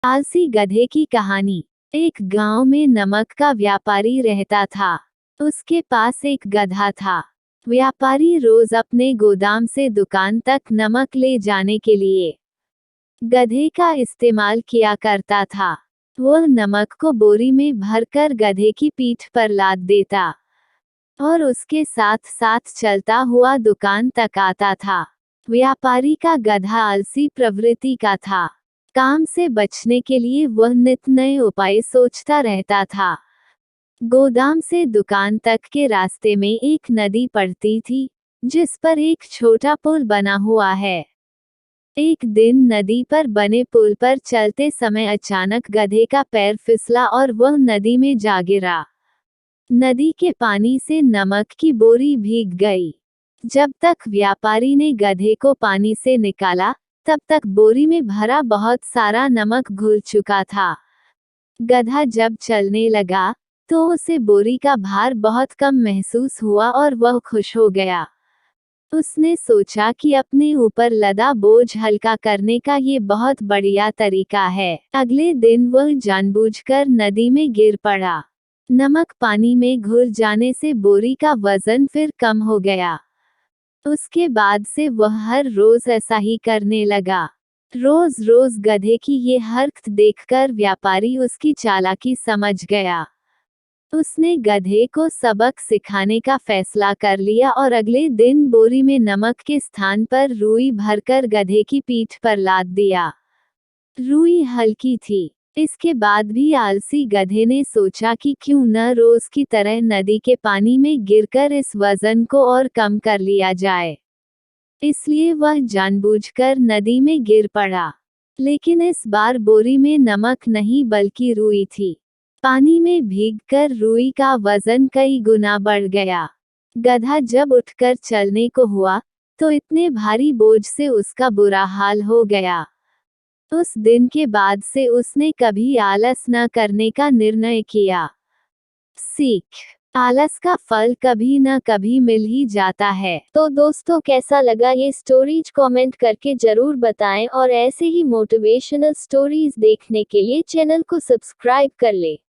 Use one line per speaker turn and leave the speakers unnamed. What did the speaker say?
आलसी गधे की कहानी। एक गांव में नमक का व्यापारी रहता था। उसके पास एक गधा था। व्यापारी रोज अपने गोदाम से दुकान तक नमक ले जाने के लिए गधे का इस्तेमाल किया करता था। वह नमक को बोरी में भरकर गधे की पीठ पर लाद देता और उसके साथ साथ चलता हुआ दुकान तक आता था। व्यापारी का गधा आलसी प्रवृत्ति का था। काम से बचने के लिए वह नित नए उपाय सोचता रहता था। गोदाम से दुकान तक के रास्ते में एक नदी पड़ती थी, जिस पर एक छोटा पुल बना हुआ है। एक दिन नदी पर बने पुल पर चलते समय अचानक गधे का पैर फिसला और वह नदी में जा गिरा। नदी के पानी से नमक की बोरी भीग गई। जब तक व्यापारी ने गधे को पानी से निकाला, तब तक बोरी में भरा बहुत सारा नमक घुल चुका था। गधा जब चलने लगा, तो उसे बोरी का भार बहुत कम महसूस हुआ और वह खुश हो गया। उसने सोचा कि अपने ऊपर लदा बोझ हल्का करने का ये बहुत बढ़िया तरीका है। अगले दिन वह जानबूझकर नदी में गिर पड़ा। नमक पानी में घुल जाने से बोरी का वजन फिर कम हो गया। उसके बाद से वह हर रोज ऐसा ही करने लगा। रोज रोज गधे की ये हरकत देखकर व्यापारी उसकी चालाकी समझ गया। उसने गधे को सबक सिखाने का फैसला कर लिया और अगले दिन बोरी में नमक के स्थान पर रुई भरकर गधे की पीठ पर लाद दिया। रुई हल्की थी। इसके बाद भी आलसी गधे ने सोचा कि क्यों न रोज की तरह नदी के पानी में गिरकर इस वजन को और कम कर लिया जाए। इसलिए वह जानबूझकर नदी में गिर पड़ा। लेकिन इस बार बोरी में नमक नहीं बल्कि रुई थी। पानी में भीगकर रुई का वजन कई गुना बढ़ गया। गधा जब उठकर चलने को हुआ, तो इतने भारी बोझ से उसका बुरा हाल हो गया। उस दिन के बाद से उसने कभी आलस न करने का निर्णय किया। सीख: आलस का फल कभी न कभी मिल ही जाता है। तो दोस्तों, कैसा लगा ये स्टोरीज कमेंट करके जरूर बताएं और ऐसे ही मोटिवेशनल स्टोरीज देखने के लिए चैनल को सब्सक्राइब कर ले।